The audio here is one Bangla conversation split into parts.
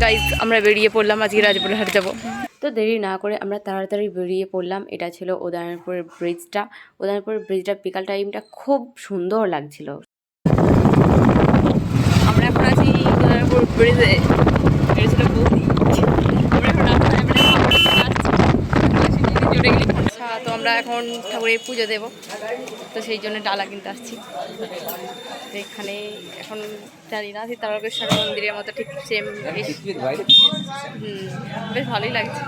গাইজ আমরা বেরিয়ে পড়লাম, আজকে রাজপুর হাট যাবো। তো দেরি না করে আমরা তাড়াতাড়ি বেরিয়ে পড়লাম। এটা ছিল উদয়নপুরের ব্রিজটা। উদয়নপুরের ব্রিজটা বিকাল টাইমটা খুব সুন্দর লাগছিল। আমরা এখন আছি উদয়নপুর ব্রিজে। এটা ছিল বৌদি। আচ্ছা, তো আমরা এখন ঠাকুরের পুজো দেবো, তো সেই জন্য ডালা কিনতে আসছি। তো এখানে এখন জানি না তারকেশ্বর মন্দিরের মতো ঠিক সেম, বেশ ভালোই লাগছে।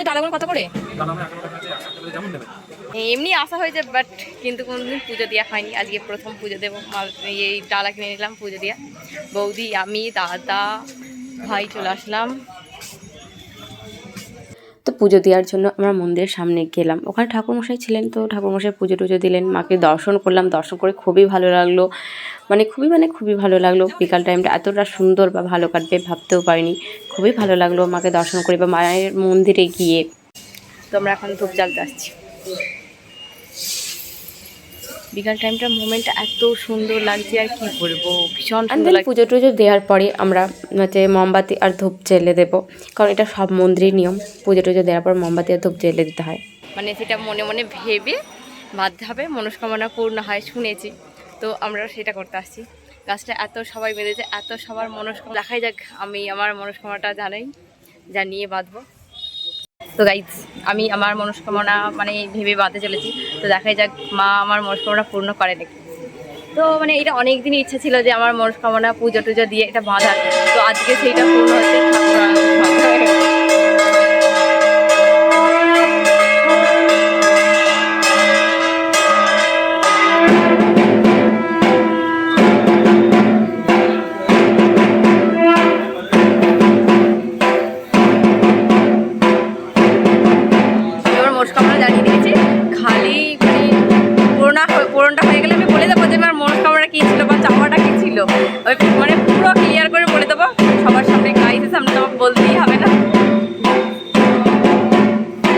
ডালাগুলো কত করে? এমনি আসা হয়েছে, বাট কিন্তু কোনোদিন পুজো দেওয়া হয়নি। আজকে প্রথম পুজো দেবো। এই ডালা কিনে নিলাম পুজো দেওয়া। বৌদি, আমি, দাদা, ভাই চলে আসলাম। তো পুজো দেওয়ার জন্য আমরা মন্দিরের সামনে গেলাম। ওখানে ঠাকুরমশাই ছিলেন, তো ঠাকুরমশাই পুজো টুজো দিলেন। মাকে দর্শন করলাম, দর্শন করে খুবই ভালো লাগলো। খুবই ভালো লাগলো। বিকাল টাইমটা এতটা সুন্দর বা ভালো কাটবে ভাবতেও পারিনি। খুবই ভালো লাগলো মাকে দর্শন করে বা মায়ের মন্দিরে গিয়ে। তো আমরা এখন ধূপ জ্বালতে আসছি। বিকাল টাইমটার মোমেন্টটা এত সুন্দর লাগছে, আর কি বলবো, ভীষণ সুন্দর লাগছে। পুজো টুজো দেওয়ার পরে আমরা মোমবাতি আর ধূপ জ্বেলে দেবো, কারণ এটা সব মন্দিরের নিয়ম। পুজো টুজো দেওয়ার পর মোমবাতি আর ধূপ জ্বেলে দিতে হয়। সেটা মনে মনে ভেবে বাঁধতে হবে, মনস্কামনা পূর্ণ হয় শুনেছি। তো আমরা সেটা করতে আসছি। গাছটা এত সবাই বেঁধেছে, এত সবার মনস্কামনা। দেখাই যাক, আমি আমার মনস্কামনাটা জানিয়ে বাঁধবো। তো গাইজ, আমি আমার মনস্কামনা ভেবে বাঁধতে চলেছি। তো দেখাই যাক মা আমার মনস্কামনা পূর্ণ করে নাকি। তো এটা অনেক দিনই ইচ্ছা ছিল যে আমার মনস্কামনা পুজো টুজো দিয়ে এটা বাঁধার। তো আজকে সেইটা পূর্ণ হচ্ছে। মনস্কামনা জানিয়ে দিয়েছি, খালি পূরণটা হয়ে গেলে আমি বলে দেবো যে আমার মনস্কামনা কী ছিল বা চাওয়াটা কী ছিল। পুরো ক্লিয়ার করে বলে দেবো সবার সামনে, গাইডের সামনে তো বলতেই হবে না।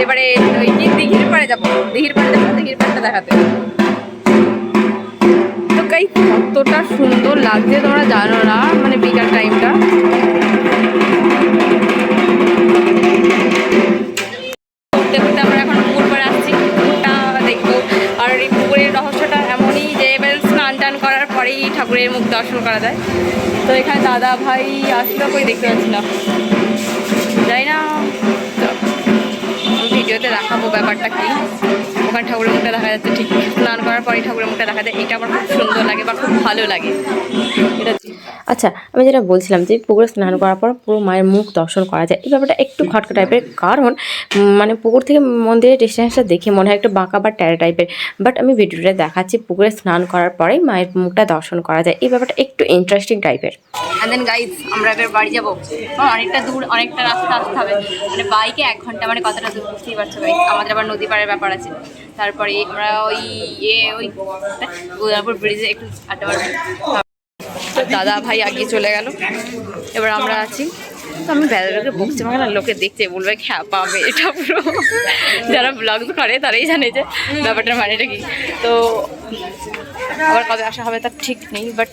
এবারে ওই কি দিঘির পাড়ে যাবো, দিঘির পাড়টা দেখাতে। তো গাইস, কতটা সুন্দর লাগছে তোমরা জানো না, বিকাল টাইমটা। ঘুরতে আমরা এখন পুকুর পাড়ে আসছি, পুকুরটা দেখবো। আর এই পুকুরের রহস্যটা এমনই যে এবার স্নান টান করার পরেই ঠাকুরের মুখ দর্শন করা যায়। তো এখানে দাদা ভাই আসলো, করে দেখতে পাচ্ছি না, যাই না। ভিডিওতে দেখাবো ব্যাপারটা কি। ওখানে ঠাকুরের মুখটা দেখা যাচ্ছে, ঠিক স্নান করার পরেই ঠাকুরের মুখটা দেখা যায়। এটা আমার খুব সুন্দর লাগে বা খুব ভালো লাগে এটা। আচ্ছা, আমি যেটা বলছিলাম যে পুকুরে স্নান করার পর পুরো মায়ের মুখ দর্শন করা যায়, এই ব্যাপারটা একটু খটকা টাইপের। কারণ পুকুর থেকে মন্দিরের ডিস্টেন্সটা দেখে মনে হয় একটু বাঁকা বা ট্যারা টাইপের, বাট আমি ভিডিওটা দেখাচ্ছি পুকুরে স্নান করার পরেই মায়ের মুখটা দর্শন করা যায়। এই ব্যাপারটা একটু ইন্টারেস্টিং টাইপের। অ্যান্ড দেন গাইজ, আমরা এবার বাড়ি যাবো। অনেকটা দূর, অনেকটা রাস্তা আসতে হবে, বাইকে 1 ঘন্টা, কতটা দূর বুঝতেই পারছো গাইজ। আমাদের আবার নদী পাড়ের ব্যাপার আছে। তারপরে আমরা ওই উদয়নপুর ব্রিজে একটু আড্ডা মারবো। দাদা ভাই আগে চলে গেল, এবার আমরা আছি। তো আমি বেড়াকে বকছি, লোকে দেখতে বলবে খ্যা পাবে, এটা পুরো যারা ব্লগ করে তারাই জানে যে ব্যাপারটার মানেটা কি। তো আবার কবে আসা হবে তার ঠিক নেই। বাট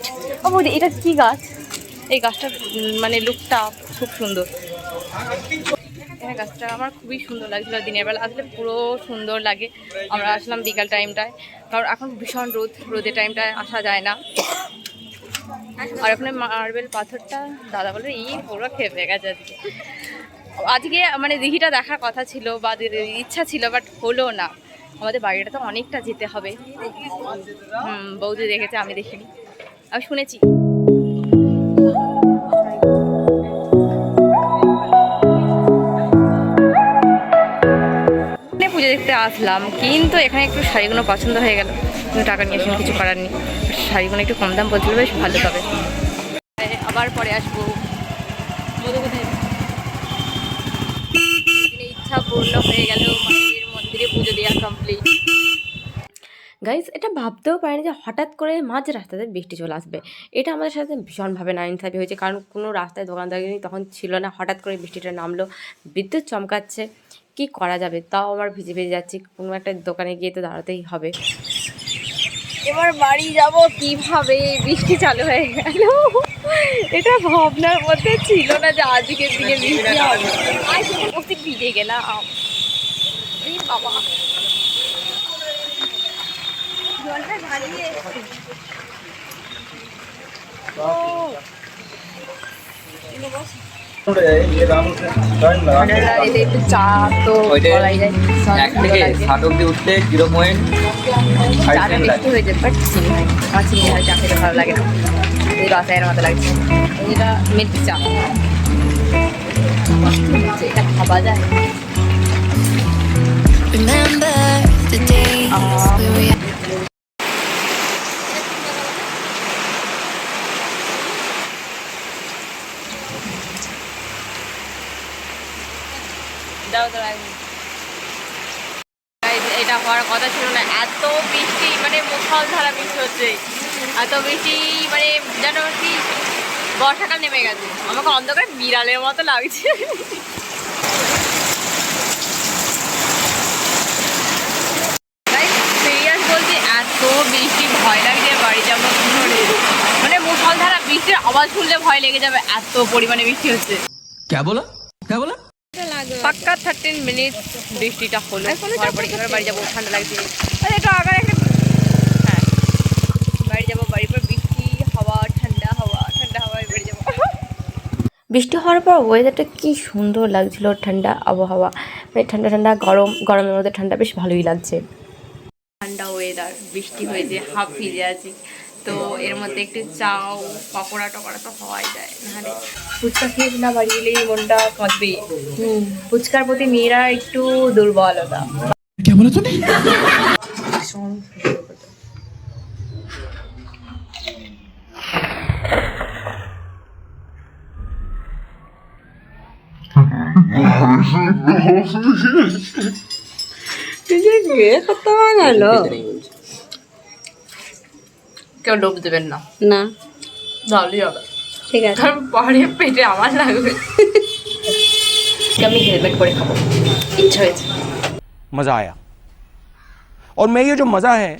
বৌদি, এটা কি গাছ? এই গাছটার লুকটা খুব সুন্দর। এখানে গাছটা আমার খুবই সুন্দর লাগছিল। দিনের বেলা আসলে পুরো সুন্দর লাগে। আমরা আসলাম বিকাল টাইমটায়, কারণ এখন ভীষণ রোদের টাইমটায় আসা যায় না। আর ওখানে মার্বেল পাথরটা দাদা বলে পুরো খেপে গেছে আজকে। দিঘিটা দেখার কথা ছিল বা ইচ্ছা ছিল, বাট হলো না। আমাদের বাড়িটা তো অনেকটা যেতে হবে। বৌদি দেখেছে, আমি দেখিনি, আমি শুনেছি। পুজো দেখতে আসলাম, কিন্তু এখানে একটু শাড়িগুলো পছন্দ হয়ে গেল, কিন্তু টাকা নিয়ে আসলে কিছু করার নেই। শাড়িগুলো একটু কম দাম বলছিল, বেশ ভালো তবে। আবার পরে আসবো। ইচ্ছা পূর্ণ হয়ে গেল, মায়ের মন্দিরে পুজো দেওয়া কমপ্লিট। গাইজ, এটা ভাবতেও পারিনি যে হঠাৎ করে মাঝ রাস্তাতে বৃষ্টি চলে আসবে। এটা আমাদের সাথে ভীষণভাবে নাইনসাফি হয়েছে, কারণ কোনো রাস্তায় দোকানদারি তখন ছিল না। হঠাৎ করে বৃষ্টিটা নামলো, বিদ্যুৎ চমকাচ্ছে, কি করা যাবে। তাও আমার ভিজে যাচ্ছি, কোনো একটা দোকানে গিয়ে তো দাঁড়াতেই হবে। এবার বাড়ি যাব কিভাবে, বৃষ্টি চালু হয়ে গেল। এটা ভাবনার মধ্যে ছিল না যে আজকের দিকে বৃষ্টি হবে। অতি ভিজে গেলাম। এই বাবা জলটা ঢালিয়ে একটু চা তো বলাই যায়, 1 থেকে 7 অব্দি উঠতে 0.5 চাটা বেশি হয়ে যাবে, বাট চিনি হয় আমার চিনি হয়, চা খেতে ভালো লাগে না, এই বাসায়ের মতো লাগছে। এটা মিল্ক চা, এটা খাওয়া যায়। Remember the days where we এটা হওয়ার কথা ছিল না, এত বৃষ্টি মানে মুষলধারা বৃষ্টি হচ্ছে, এত বৃষ্টি মানে যেন কি বর্ষাকাল নেমে গেছে। আমাকে অন্ধকারে বিড়ালের মতো লাগছে। সিরিয়াস বলছি, এত বৃষ্টি ভয় লাগছে বাড়ি যাবো মানে মুষলধারা বৃষ্টির আওয়াজ শুনলে ভয় লেগে যাবে, এত পরিমাণে বৃষ্টি হচ্ছে। পাক্কা 13 মিনিট বৃষ্টিটা হলো, তারপরে এবার বাড়ি যাবো, ঠান্ডা লাগছে। একটু আগে হ্যাঁ বাড়ি যাবো, বাড়ির পর বৃষ্টি হাওয়া, ঠান্ডা হাওয়া, ঠান্ডা হাওয়ায় বাড়ি যাবো। বৃষ্টি হওয়ার পর ওয়েদারটা কি সুন্দর লাগছিল, ঠান্ডা আবহাওয়া, মানে ঠান্ডা ঠান্ডা, গরমের মধ্যে ঠান্ডা, বেশ ভালোই লাগছে। ঠান্ডা ওয়েদার, বৃষ্টি হয়েছে, হাফ ভিজে আছি, তো এর মধ্যে একটু চাও পকোড়া টকোড়া তো হওয়াই যায়, নাহলে ফুচকা খেয়ে না বাড়ি এলেই মনটা কাঁদবে। ফুচকার প্রতি মেয়েরা একটু দুর্বলতা। কেউ ডুব দেবেন না, না ভালোই হবে, ঠিক আছে। কারণ পরে পেটে আমার লাগবে। আমি হেলমেট করে খাবো, ইচ্ছা হয়েছে। मजा आया और मैं ये जो मजा है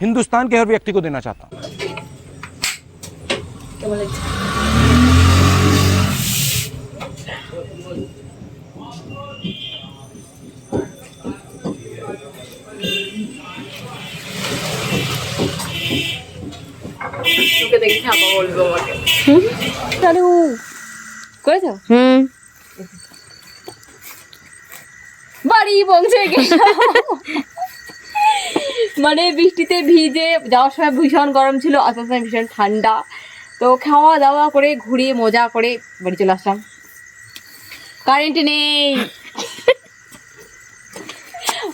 हिंदुस्तान के हर व्यक्ति को देना चाहता हूँ। কেমন লাগছে? তোকে দেখে খাবো বলবো আমাকে। চালু করেছো? বাড়ি পৌঁছে গেলাম। মানে বৃষ্টিতে ভিজে যাওয়ার সময় ভীষণ গরম ছিল, আসার সময় ভীষণ ঠান্ডা, তো খাওয়া দাওয়া করে ঘুরিয়ে মজা করে বাড়ি চলে আসলাম। কারেন্ট নেই।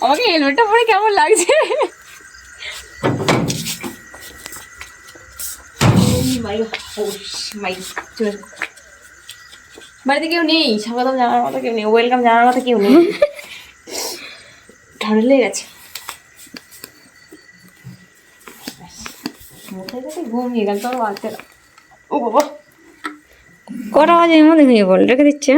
আমাকে হেলমেটটা পরে কেমন লাগছে? বাড়িতে কেউ নেই, স্বাগতম জানার মতো কেউ নেই, ওয়েলকাম জানার মতো কেউ নেই, ঠান্ডা লেগে গেছে। ঘুমিয়ে গেল তোর বাচ্চারা। ও বাবা, কটা বাজে মধ্যে ঘুমিয়ে পড়ল, রেখে দিচ্ছে।